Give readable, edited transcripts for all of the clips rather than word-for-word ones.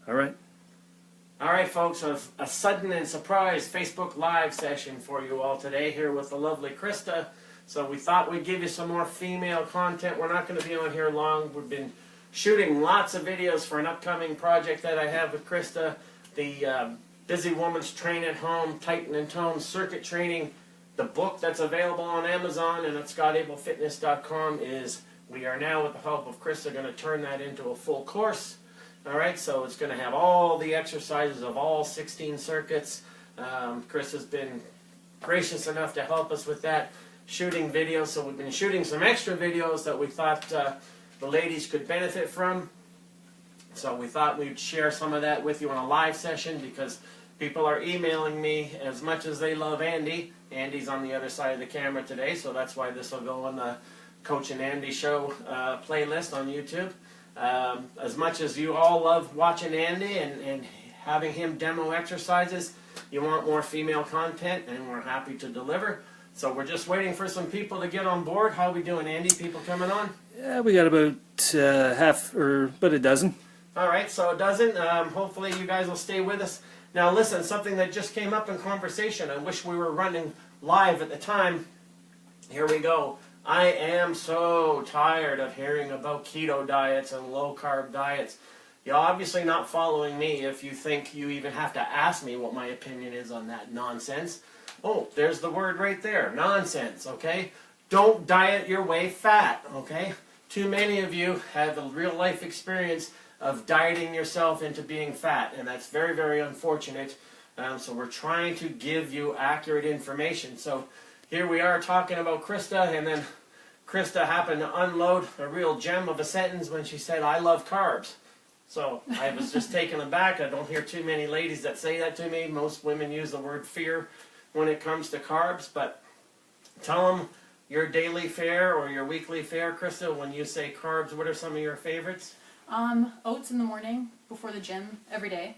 All right. All right, folks, a sudden and surprise Facebook Live session for you all today here with the lovely Krista. So we thought we'd give you some more female content. We're not going to be on here long. We've been shooting lots of videos for an upcoming project that I have with Krista. The Busy Woman's Train at Home, Tighten and Tone Circuit Training. The book that's available on Amazon and at scottabelfitness.com is, we are now, with the help of Krista, going to turn that into a full course. All right, so it's going to have all the exercises of all 16 circuits. Chris has been gracious enough to help us with that, shooting videos. So we've been shooting some extra videos that we thought the ladies could benefit from. So we thought we'd share some of that with you in a live session, because people are emailing me as much as they love Andy. Andy's on the other side of the camera today, so that's why this will go on the Coach and Andy Show playlist on YouTube. As much as you all love watching Andy and having him demo exercises, you want more female content, and we're happy to deliver. So we're just waiting for some people to get on board. How are we doing, Andy? People coming on? Yeah, we got about about a dozen. All right, so a dozen. Hopefully you guys will stay with us. Now listen, something that just came up in conversation. I wish we were running live at the time. Here we go. I am so tired of hearing about keto diets and low-carb diets. You're obviously not following me if you think you even have to ask me what my opinion is on that nonsense. Oh, there's the word right there, nonsense, okay? Don't diet your way fat, okay? Too many of you have a real-life experience of dieting yourself into being fat, and that's very, very unfortunate. So we're trying to give you accurate information. So here we are talking about Krista, and then Krista happened to unload a real gem of a sentence when she said, "I love carbs." So I was just taken aback. I don't hear too many ladies that say that to me. Most women use the word fear when it comes to carbs, but tell them your daily fare or your weekly fare, Krista. When you say carbs, what are some of your favorites? Oats in the morning before the gym every day.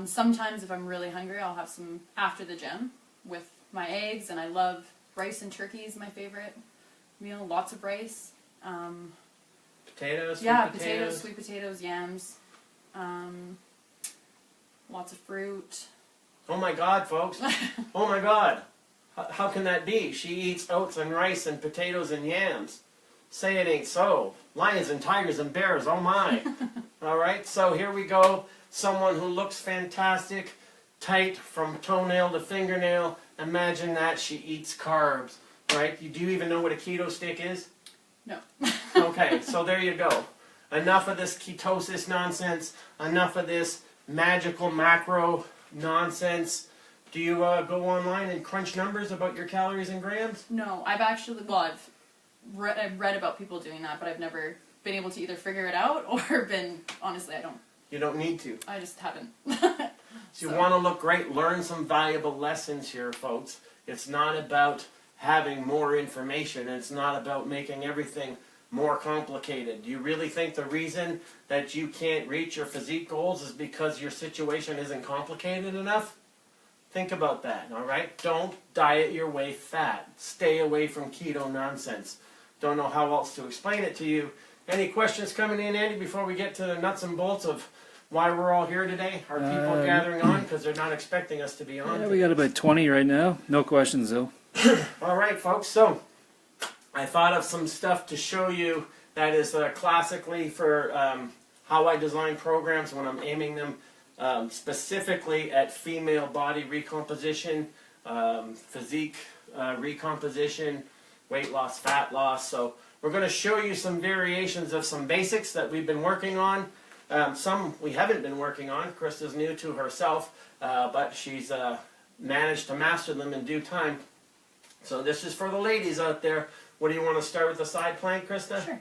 Sometimes if I'm really hungry, I'll have some after the gym with my eggs, and I love rice and turkey is my favorite meal. Lots of rice. Potatoes? Yeah, potatoes, sweet potatoes, yams. Lots of fruit. Oh my God, folks. Oh my God. How can that be? She eats oats and rice and potatoes and yams. Say it ain't so. Lions and tigers and bears, oh my. All right, so here we go. Someone who looks fantastic, tight from toenail to fingernail. Imagine that she eats carbs, right? Do you even know what a keto stick is? No. Okay, so there you go. Enough of this ketosis nonsense. Enough of this magical macro nonsense. Do you go online and crunch numbers about your calories and grams? No, I've read about people doing that, but I've never been able to either figure it out or honestly, I don't. You don't need to. I just haven't. So you want to look great, learn some valuable lessons here, folks. It's not about having more information. It's not about making everything more complicated. Do you really think the reason that you can't reach your physique goals is because your situation isn't complicated enough? Think about that, all right? Don't diet your way fat. Stay away from keto nonsense. Don't know how else to explain it to you. Any questions coming in, Andy, before we get to the nuts and bolts of why we're all here today? Are people gathering on because they're not expecting us to be on? Yeah, we got about 20 right now. No questions, though. All right, folks. So I thought of some stuff to show you that is classically for how I design programs when I'm aiming them specifically at female body recomposition, physique recomposition, weight loss, fat loss. So we're going to show you some variations of some basics that we've been working on. Some we haven't been working on. Krista's new to herself, but she's managed to master them in due time. So this is for the ladies out there. What do you want to start with, the side plank, Krista? Sure.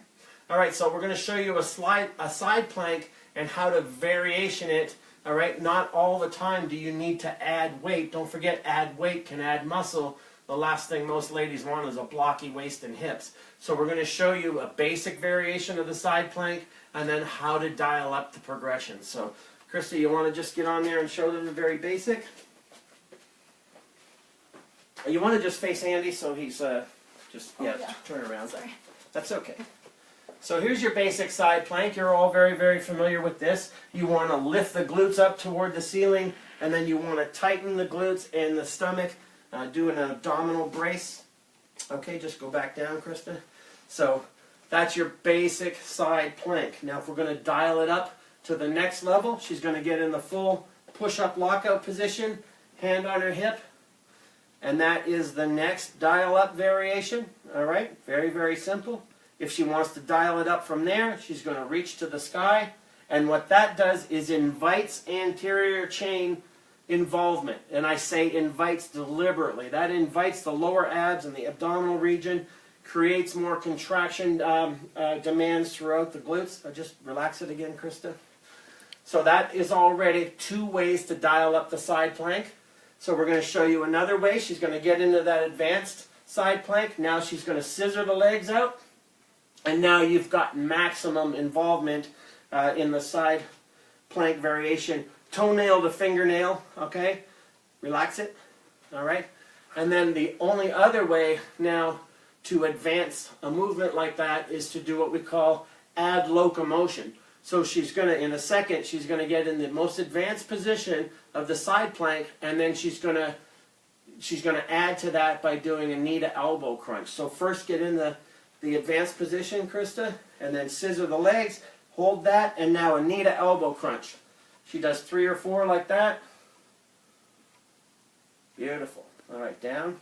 All right, so we're going to show you a side plank and how to variation it. All right, not all the time do you need to add weight. Don't forget, add weight can add muscle. The last thing most ladies want is a blocky waist and hips. So we're going to show you a basic variation of the side plank and then how to dial up the progression. So, Krista, you want to just get on there and show them the very basic? You want to just face Andy so he's just, yeah. turn around. Sorry. That's okay. So here's your basic side plank. You're all very, very familiar with this. You want to lift the glutes up toward the ceiling, and then you want to tighten the glutes and the stomach, do an abdominal brace. Okay, just go back down, Krista. So that's your basic side plank. Now if we're going to dial it up to the next level, she's going to get in the full push-up lockout position, hand on her hip, and that is the next dial-up variation. All right, very, very simple. If she wants to dial it up from there, she's going to reach to the sky, and what that does is invites anterior chain involvement, and I say invites deliberately. That invites the lower abs and the abdominal region, creates more contraction demands throughout the glutes. Just relax it again, Krista. So that is already 2 ways to dial up the side plank. So we're going to show you another way. She's going to get into that advanced side plank. Now she's going to scissor the legs out, and now you've got maximum involvement in the side plank variation. Toenail to fingernail, okay? Relax it, all right? And then the only other way now to advance a movement like that is to do what we call add locomotion. So she's going to, in a second, she's going to get in the most advanced position of the side plank, and then she's going to add to that by doing a knee to elbow crunch. So first get in the advanced position, Krista, and then scissor the legs, hold that, and now a knee to elbow crunch. She does 3 or 4 like that. Beautiful. All right, down.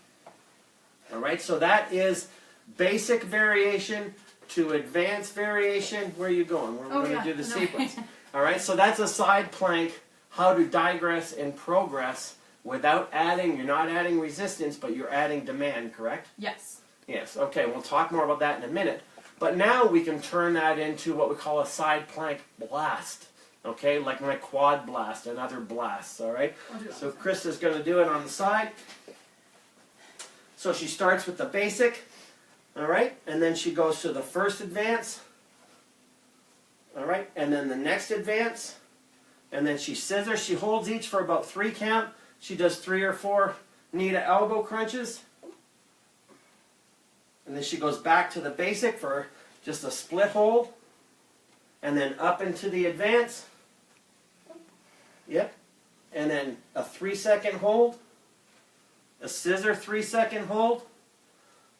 All right, so that is basic variation to advanced variation. Where are you going? We're going to do the sequence. All right, so that's a side plank, how to digress and progress without adding, you're not adding resistance, but you're adding demand, correct? Yes. Yes, okay, we'll talk more about that in a minute. But now we can turn that into what we call a side plank blast. Okay, like my quad blast and other blasts, all right? So Krista's going to do it on the side. So she starts with the basic, all right? And then she goes to the first advance, all right? And then the next advance. And then she scissors. She holds each for about 3 count. She does 3 or 4 knee to elbow crunches. And then she goes back to the basic for just a split hold. And then up into the advance. Yep. And then a 3-second hold. A scissor 3-second hold.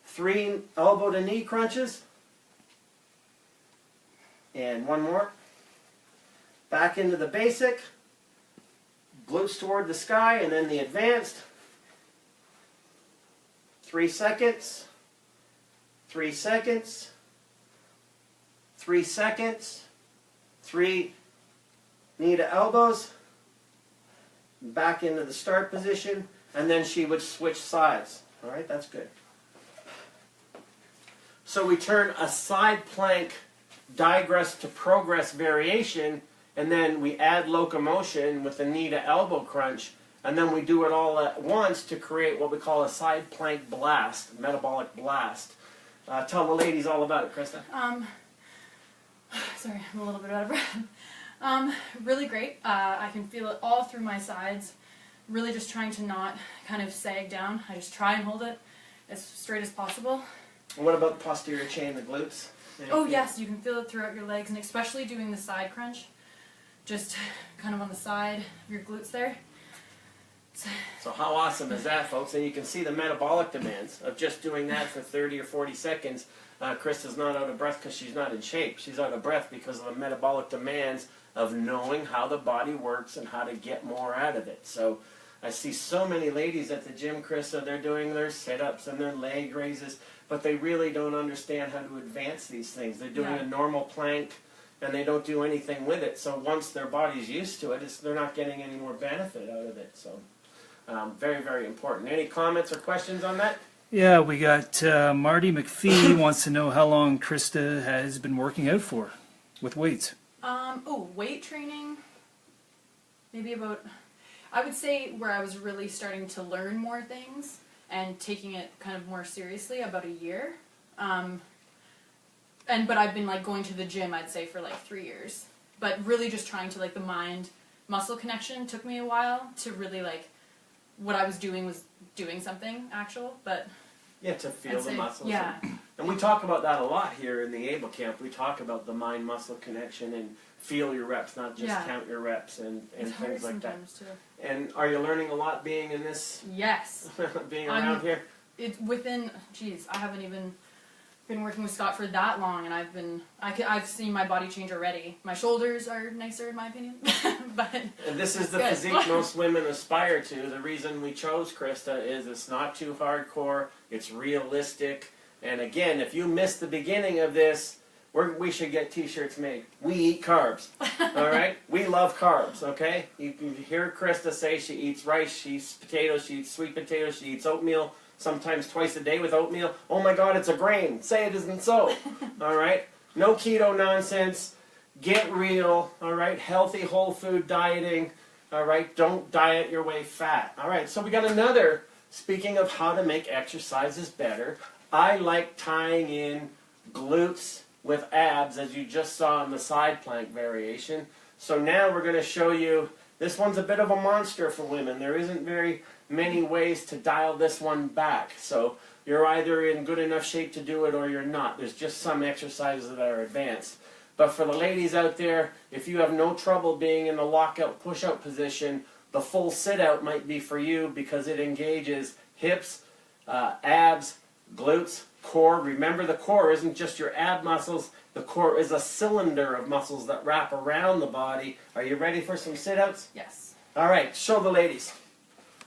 3 elbow to knee crunches. And 1 more. Back into the basic. Glutes toward the sky, and then the advanced. 3 seconds. 3 seconds. 3 seconds. 3 knee to elbows. Back into the start position, and then she would switch sides. All right, that's good. So we turn a side plank digress to progress variation, and then we add locomotion with a knee to elbow crunch, and then we do it all at once to create what we call a side plank blast, metabolic blast. Tell the ladies all about it, Krista. Sorry, I'm a little bit out of breath. Really great. I can feel it all through my sides. Really just trying to not kind of sag down. I just try and hold it as straight as possible. And what about the posterior chain, the glutes? Oh yes, you can feel it throughout your legs, and especially doing the side crunch. Just kind of on the side of your glutes there. So how awesome is that, folks? And you can see the metabolic demands of just doing that for 30 or 40 seconds. Krista's not out of breath because she's not in shape. She's out of breath because of the metabolic demands of knowing how the body works and how to get more out of it. So I see so many ladies at the gym, Krista, they're doing their sit-ups and their leg raises, but they really don't understand how to advance these things. They're doing a normal plank, and they don't do anything with it. So once their body's used to it, they're not getting any more benefit out of it. So very, very important. Any comments or questions on that? Yeah, we got Marty McPhee wants to know how long Krista has been working out for with weights. Weight training, maybe about, I would say where I was really starting to learn more things and taking it kind of more seriously, about a year. But I've been like going to the gym, I'd say, for like 3 years. But really just trying to, like, the mind-muscle connection took me a while to really, like, what I was doing was doing something actual, but... Yeah, to feel the muscles. Yeah. And we talk about that a lot here in the Abel camp. We talk about the mind-muscle connection and feel your reps, not just count your reps and things like that. Too. And are you learning a lot being in this? Yes. Being around here? It's within, I haven't even been working with Scott for that long, and I've seen my body change already. My shoulders are nicer in my opinion, but and this is the good. physique most women aspire to. The reason we chose Krista is it's not too hardcore, it's realistic, and again, if you missed the beginning of this, we should get t-shirts made. We eat carbs, all right? We love carbs, okay? You can hear Krista say she eats rice, she eats potatoes, she eats sweet potatoes, she eats oatmeal, sometimes twice a day with oatmeal. Oh my God, it's a grain. Say it isn't so. All right? No keto nonsense. Get real. All right? Healthy whole food dieting. All right? Don't diet your way fat. All right? So we got another, speaking of how to make exercises better, I like tying in glutes with abs, as you just saw in the side plank variation. So now we're going to show you, this one's a bit of a monster for women. There isn't very many ways to dial this one back. So you're either in good enough shape to do it or you're not. There's just some exercises that are advanced. But for the ladies out there, if you have no trouble being in the lockout push-out position, the full sit-out might be for you because it engages hips, abs, glutes, core. Remember, the core isn't just your ab muscles. The core is a cylinder of muscles that wrap around the body. Are you ready for some sit-outs? Yes. All right, show the ladies.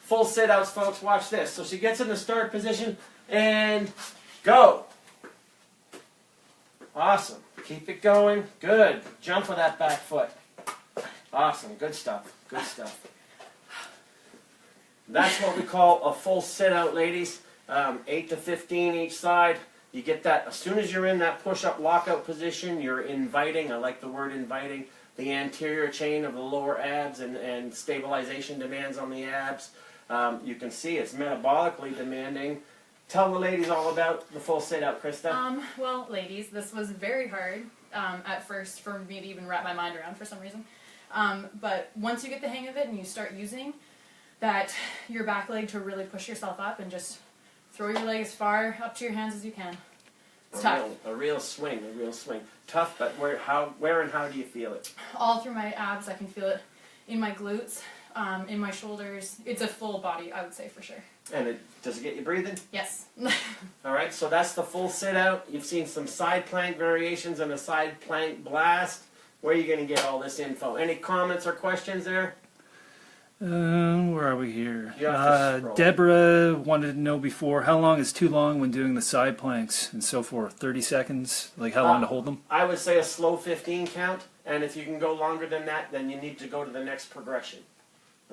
Full sit-outs, folks. Watch this. So she gets in the start position, and go. Awesome. Keep it going. Good. Jump with that back foot. Awesome. Good stuff. Good stuff. That's what we call a full sit-out, ladies. 8 to 15 each side. You get that as soon as you're in that push-up lockout position, you're inviting, I like the word inviting, the anterior chain of the lower abs and stabilization demands on the abs. You can see it's metabolically demanding. Tell the ladies all about the full sit-out, Krista. Well, ladies, this was very hard at first for me to even wrap my mind around for some reason. But once you get the hang of it and you start using that your back leg to really push yourself up and just throw your leg as far up to your hands as you can. It's tough. A real swing, a real swing. Tough, but where and how do you feel it? All through my abs. I can feel it in my glutes, in my shoulders. It's a full body, I would say, for sure. And does it get you breathing? Yes. All right, so that's the full sit-out. You've seen some side plank variations and a side plank blast. Where are you going to get all this info? Any comments or questions there? Where are we here? Scroll. Deborah wanted to know before, how long is too long when doing the side planks and so forth? 30 seconds? Like how long to hold them? I would say a slow 15 count, and if you can go longer than that, then you need to go to the next progression.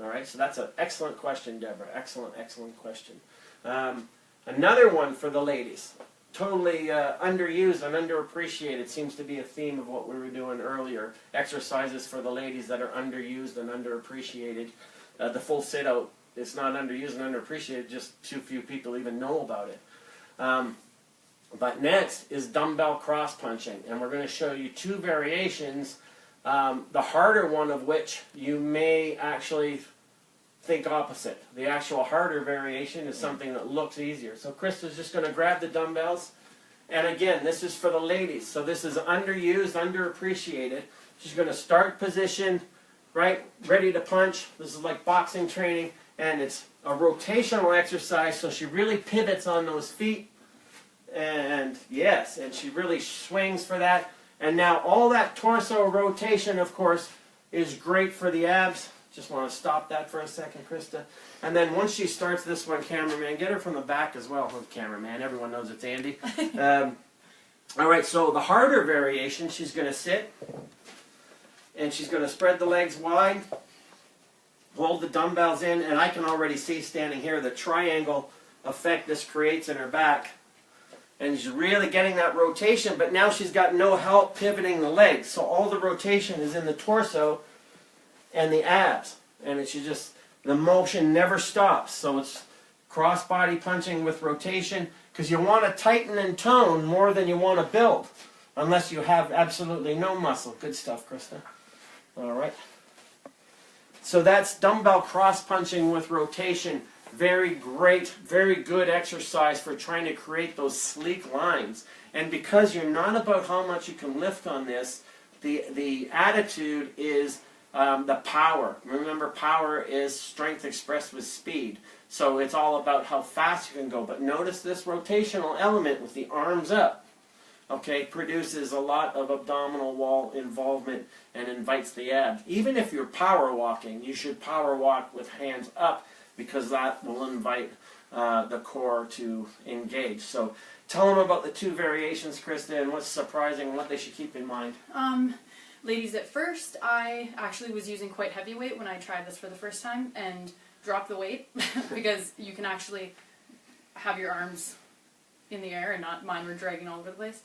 All right, so that's an excellent question, Deborah. Excellent, excellent question. Another one for the ladies. Totally underused and underappreciated. Seems to be a theme of what we were doing earlier. Exercises for the ladies that are underused and underappreciated. The full sit-out is not underused and underappreciated, just too few people even know about it. But next is dumbbell cross-punching, and we're going to show you two variations, the harder one of which you may actually think opposite. The actual harder variation is something that looks easier. So Krista's just going to grab the dumbbells, and again, this is for the ladies, so this is underused, underappreciated. She's going to start position, right, ready to punch. This is like boxing training, and it's a rotational exercise, so she really pivots on those feet, and yes, and she really swings for that. And now all that torso rotation, of course, is great for the abs. Just want to stop that for a second, Krista. And then once she starts this one, cameraman, get her from the back as well. Oh, cameraman, everyone knows it's Andy. All right, so the harder variation, she's going to sit, and she's going to spread the legs wide, hold the dumbbells in, and I can already see standing here the triangle effect this creates in her back. And she's really getting that rotation, but now she's got no help pivoting the legs. So all the rotation is in the torso and the abs. And it's just, the motion never stops. So it's cross-body punching with rotation, because you want to tighten and tone more than you want to build, unless you have absolutely no muscle. Good stuff, Krista. All right. So that's dumbbell cross-punching with rotation. very great, very good exercise for trying to create those sleek lines. And because you're not about how much you can lift on this, the attitude is the power. Remember, power is strength expressed with speed. So it's all about how fast you can go. But notice this rotational element with the arms up, okay, produces a lot of abdominal wall involvement and invites the abs. Even if you're power walking, you should power walk with hands up because that will invite the core to engage. So tell them about the two variations, Krista, and what's surprising and what they should keep in mind. Ladies, at first I actually was using quite heavy weight when I tried this for the first time and dropped the weight because you can actually have your arms in the air and not mine were dragging all over the place.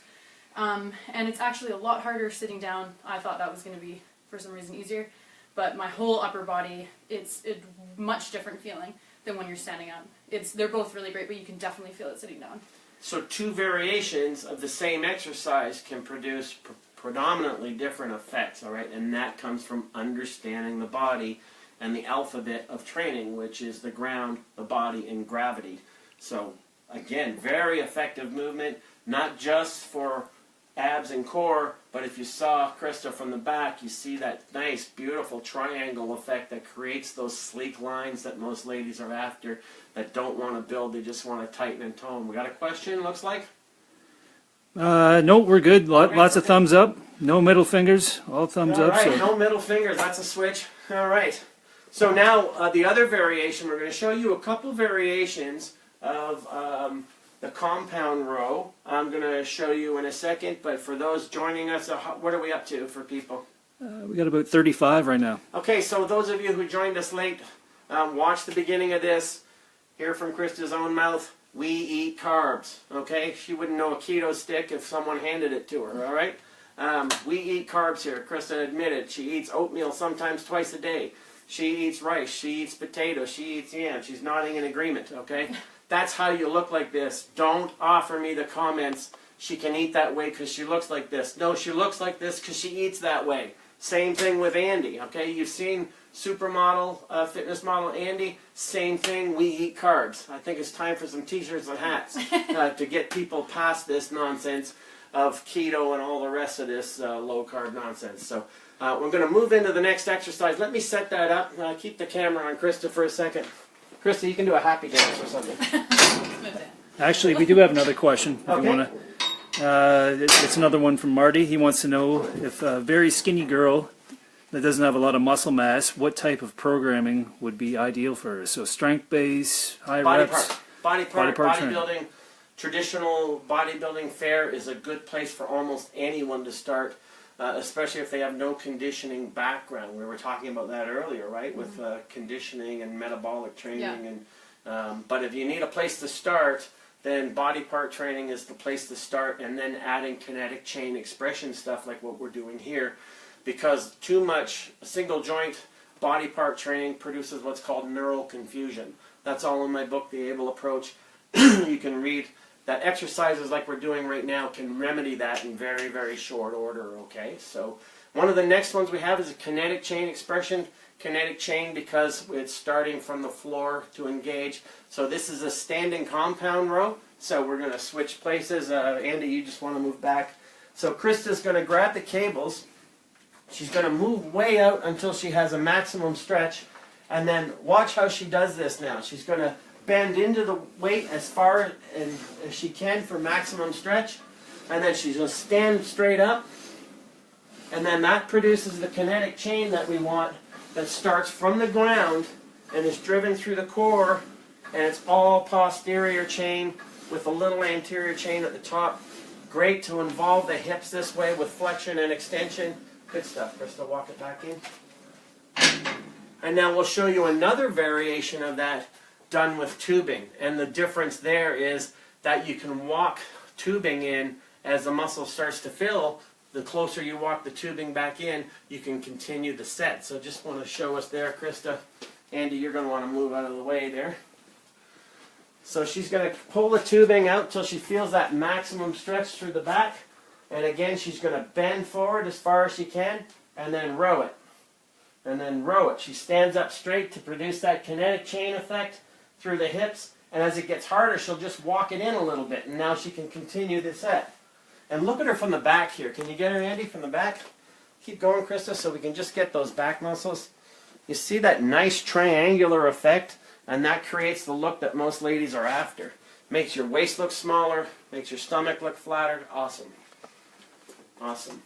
And it's actually a lot harder sitting down. I thought that was going to be, for some reason, easier. But my whole upper body, it's a much different feeling than when you're standing up. They're both really great, but you can definitely feel it sitting down. So two variations of the same exercise can produce predominantly different effects, all right? And that comes from understanding the body and the alphabet of training, which is the ground, the body, and gravity. So, again, very effective movement, not just for abs and core, but if you saw Krista from the back, you see that nice, beautiful triangle effect that creates those sleek lines that most ladies are after, that don't want to build, they just want to tighten and tone. We got a question, looks like? No, we're good. Lots of thumbs up. No middle fingers. All thumbs up. All right, So. no middle fingers. That's a switch. All right. So now the other variation, we're going to show you a couple variations of the compound row. I'm going to show you in a second, but for those joining us, what are we up to for people? We got about 35 right now. Okay, so those of you who joined us late, watch the beginning of this. Hear from Krista's own mouth. We eat carbs, okay? She wouldn't know a keto stick if someone handed it to her, all right? We eat carbs here. Krista admitted she eats oatmeal sometimes twice a day. She eats rice. She eats potatoes. She eats yam. She's nodding in agreement, okay? That's how you look like this. Don't offer me the comments, she can eat that way because she looks like this. No, she looks like this because she eats that way. Same thing with Andy, okay? You've seen supermodel, fitness model Andy, same thing, we eat carbs. I think it's time for some t-shirts and hats to get people past this nonsense of keto and all the rest of this low-carb nonsense. So we're going to move into the next exercise. Let me set that up. Keep the camera on Krista for a second. Krista, you can do a happy dance or something. Actually, we do have another question. If Okay. you want to. It's another one from Marty. He wants to know if a very skinny girl that doesn't have a lot of muscle mass, what type of programming would be ideal for her? So strength base, high reps. Body part training. bodybuilding. Traditional bodybuilding fare is a good place for almost anyone to start, especially if they have no conditioning background. We were talking about that earlier, right? With conditioning and metabolic training. Yeah. But if you need a place to start, then body part training is the place to start, and then adding kinetic chain expression stuff like what we're doing here. Because too much single joint body part training produces what's called neural confusion. That's all in my book, The Abel Approach. You can read that exercises like we're doing right now can remedy that in very, very short order, okay? So one of the next ones we have is a kinetic chain expression. Kinetic chain because it's starting from the floor to engage. So this is a standing compound row. So we're going to switch places. Andy, you just want to move back. So Krista's going to grab the cables. She's going to move way out until she has a maximum stretch. And then watch how she does this now. She's going to bend into the weight as far as she can for maximum stretch. And then she's going to stand straight up. And then that produces the kinetic chain that we want, that starts from the ground and is driven through the core, and it's all posterior chain with a little anterior chain at the top. Great to involve the hips this way with flexion and extension. Good stuff, Krista. Walk it back in. And now we'll show you another variation of that done with tubing. And the difference there is that you can walk tubing in as the muscle starts to fill. The closer you walk the tubing back in, you can continue the set. So just want to show us there, Krista. Andy, you're going to want to move out of the way there. So she's going to pull the tubing out till she feels that maximum stretch through the back. And again, she's going to bend forward as far as she can, and then row it. And then row it. She stands up straight to produce that kinetic chain effect. through the hips, and as it gets harder, she'll just walk it in a little bit, and now she can continue the set. And look at her from the back here. Can you get her, Andy, from the back? Keep going, Krista, so we can just get those back muscles. You see that nice triangular effect, and that creates the look that most ladies are after. Makes your waist look smaller, makes your stomach look flattered. Awesome. Awesome.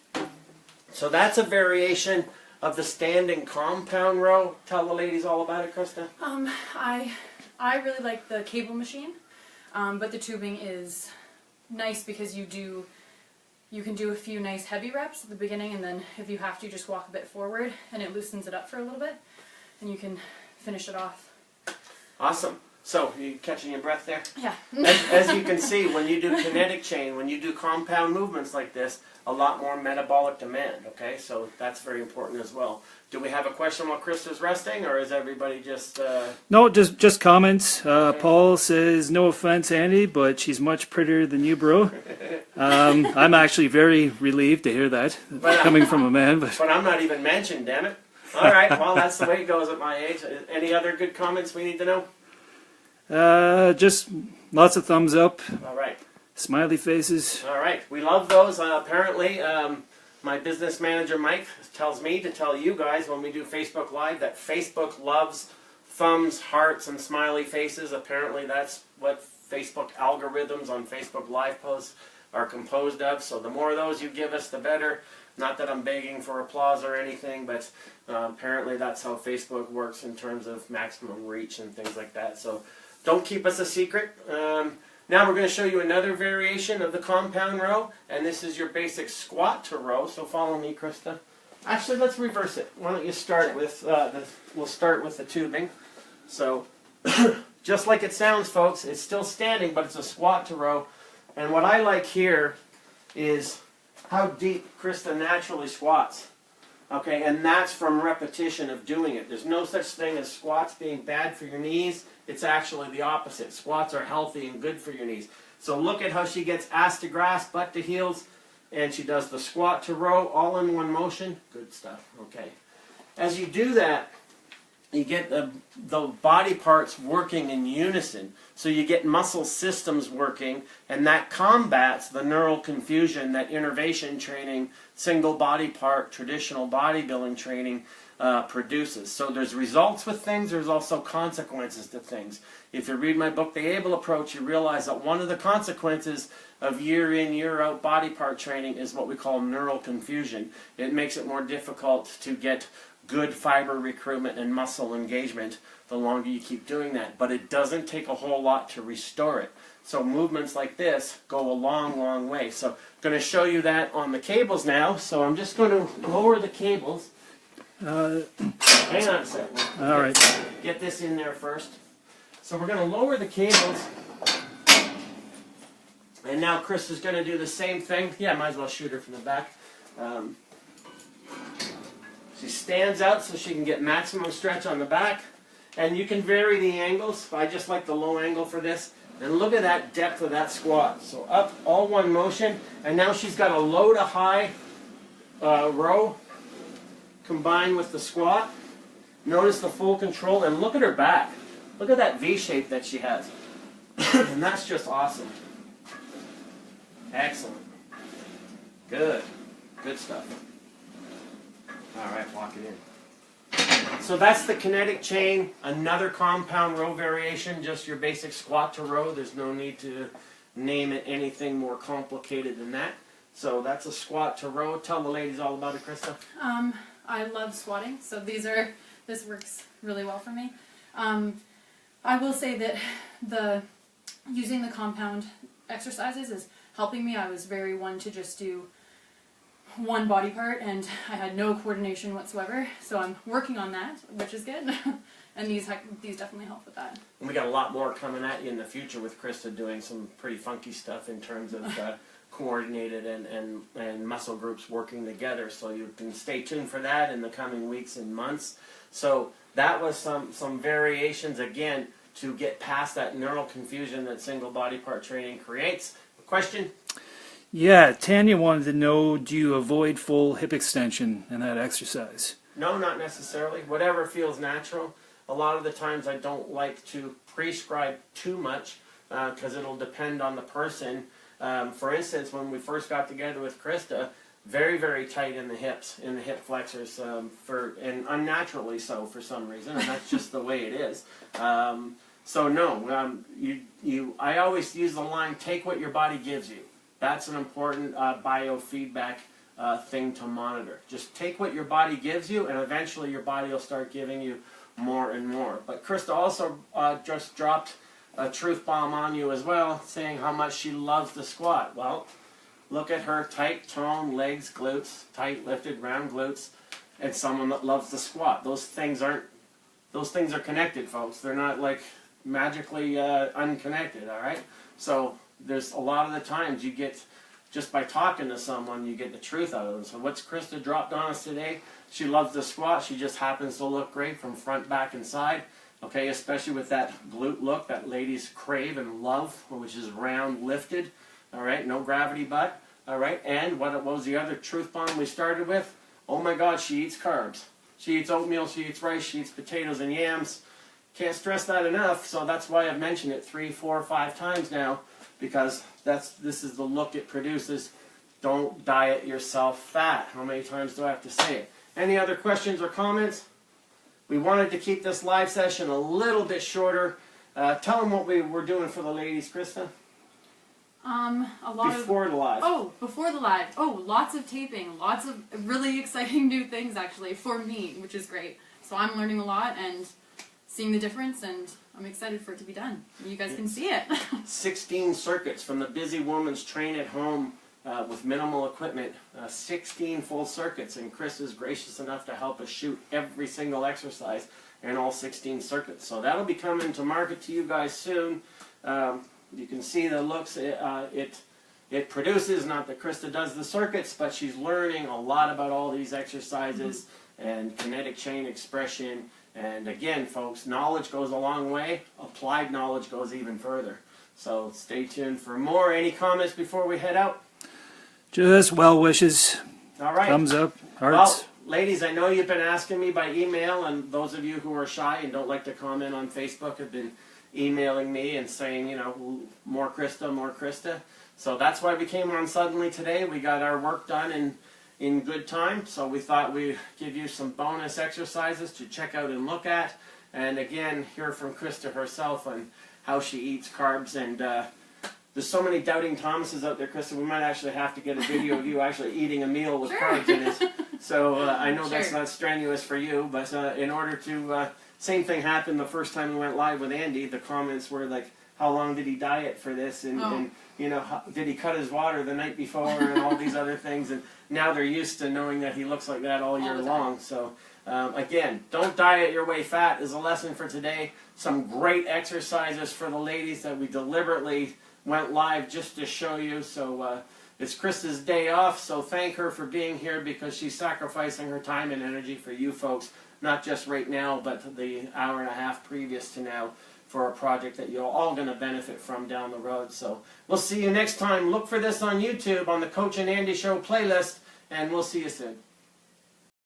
So that's a variation of the standing compound row. Tell the ladies all about it, Krista. I really like the cable machine, but the tubing is nice because you can do a few nice heavy reps at the beginning, and then if you have to, just walk a bit forward, and it loosens it up for a little bit, and you can finish it off. Awesome. So, you catching your breath there? Yeah. As you can see, when you do kinetic chain, when you do compound movements like this, a lot more metabolic demand, okay? So that's very important as well. Do we have a question while Krista's resting, or is everybody just... No, just comments. Paul says, no offense, Andy, but she's much prettier than you, bro. I'm actually very relieved to hear that, coming from a man. But I'm not even mentioned, damn it. All right, well, that's the way it goes at my age. Any other good comments we need to know? Just lots of thumbs up. All right. Smiley faces. All right. We love those. Apparently, my business manager, Mike, tells me to tell you guys when we do Facebook Live that Facebook loves thumbs, hearts, and smiley faces. Apparently, that's what Facebook algorithms on Facebook Live posts are composed of. So the more of those you give us, the better. Not that I'm begging for applause or anything, but apparently that's how Facebook works in terms of maximum reach and things like that. So don't keep us a secret. Now we're going to show you another variation of the compound row, and this is your basic squat to row. So follow me, Krista. Actually, let's reverse it. Why don't you start with we'll start with the tubing. So just like it sounds, folks, it's still standing, but it's a squat to row. And what I like here is how deep Krista naturally squats. Okay, and that's from repetition of doing it. There's no such thing as squats being bad for your knees. It's actually the opposite. Squats are healthy and good for your knees. So look at how she gets ass to grass, butt to heels, and she does the squat to row all in one motion. Good stuff. Okay. As you do that, you get the body parts working in unison. So you get muscle systems working, and that combats the neural confusion that innervation training, single body part, traditional bodybuilding training produces. So there's results with things, there's also consequences to things. If you read my book, The Abel Approach, you realize that one of the consequences of year in, year out body part training is what we call neural confusion. It makes it more difficult to get good fiber recruitment and muscle engagement the longer you keep doing that. But it doesn't take a whole lot to restore it. So movements like this go a long, long way. So I'm going to show you that on the cables now. So I'm just going to lower the cables. Hang on a second. All right. Get this in there first. So we're going to lower the cables. And now Chris is going to do the same thing. Yeah, might as well shoot her from the back. She stands out so she can get maximum stretch on the back. And you can vary the angles. I just like the low angle for this. And look at that depth of that squat. So up, all one motion. And now she's got a low to high row combined with the squat. Notice the full control. And look at her back. Look at that V shape that she has. And that's just awesome. Excellent. Good. Good stuff. All right, lock it in. So that's the kinetic chain, another compound row variation, just your basic squat to row. There's no need to name it anything more complicated than that. So that's a squat to row. Tell the ladies all about it, Krista. I love squatting, so this works really well for me. I will say that using the compound exercises is helping me. I was very one to just do one body part, and I had no coordination whatsoever. So I'm working on that, which is good. And these definitely help with that. And we got a lot more coming at you in the future with Krista doing some pretty funky stuff in terms of coordinated and muscle groups working together. So you can stay tuned for that in the coming weeks and months. So that was some variations, again, to get past that neural confusion that single body part training creates. Question? Yeah, Tanya wanted to know, do you avoid full hip extension in that exercise? No, not necessarily. Whatever feels natural. a lot of the times I don't like to prescribe too much because it'll depend on the person. For instance, when we first got together with Krista, very, very tight in the hips, in the hip flexors, and unnaturally so for some reason, and that's just the way it is. So no, I always use the line, take what your body gives you. That's an important biofeedback thing to monitor. Just take what your body gives you, and eventually your body will start giving you more and more. But Krista also just dropped a truth bomb on you as well, saying how much she loves the squat. Well, look at her tight toned legs, glutes, tight lifted round glutes, and someone that loves the squat. Those things are connected, folks. They're not like magically unconnected, all right? So there's a lot of the times you get, just by talking to someone, you get the truth out of them. So what's Krista dropped on us today? She loves the squat. She just happens to look great from front, back, and side. Okay, especially with that glute look that ladies crave and love, which is round lifted. All right, no gravity butt. All right, and what was the other truth bomb we started with? Oh my God, she eats carbs. She eats oatmeal, she eats rice, she eats potatoes and yams. Can't stress that enough, so that's why I've mentioned it 3, 4, 5 times now, because this is the look it produces. Don't diet yourself fat. How many times do I have to say it? Any other questions or comments? We wanted to keep this live session a little bit shorter. Tell them what we were doing for the ladies, Krista. Before the live. Oh, before the live. Oh, lots of taping. Lots of really exciting new things, actually, for me, which is great. So I'm learning a lot and seeing the difference, and I'm excited for it to be done. You guys can see it. 16 circuits from the busy woman's train at home with minimal equipment. 16 full circuits, and Chris is gracious enough to help us shoot every single exercise in all 16 circuits. So that'll be coming to market to you guys soon. You can see the looks it produces. Not that Krista does the circuits, but she's learning a lot about all these exercises and kinetic chain expression. And again, folks, knowledge goes a long way. Applied knowledge goes even further. So stay tuned for more. Any comments before we head out? Just well wishes. All right. Thumbs up, hearts. Well, ladies, I know you've been asking me by email, and those of you who are shy and don't like to comment on Facebook have been emailing me and saying, you know, more Krista, more Krista. So that's why we came on suddenly today. We got our work done in good time, so we thought we'd give you some bonus exercises to check out and look at, and again hear from Krista herself on how she eats carbs. And there's so many doubting Thomases out there, Krista, we might actually have to get a video of you actually eating a meal with carbs in it. So I know that's not strenuous for you, but in order to same thing happened the first time we went live with Andy. The comments were like, how long did he diet for this, and you know, did he cut his water the night before, and all these other things. And now they're used to knowing that he looks like that all year long. So again, don't diet your way fat is a lesson for today. Some great exercises for the ladies that we deliberately went live just to show you. So it's Krista's day off, so thank her for being here, because she's sacrificing her time and energy for you folks, not just right now, but the hour and a half previous to now, for a project that you're all going to benefit from down the road. So we'll see you next time. Look for this on YouTube on the Coach and Andy Show playlist, and we'll see you soon.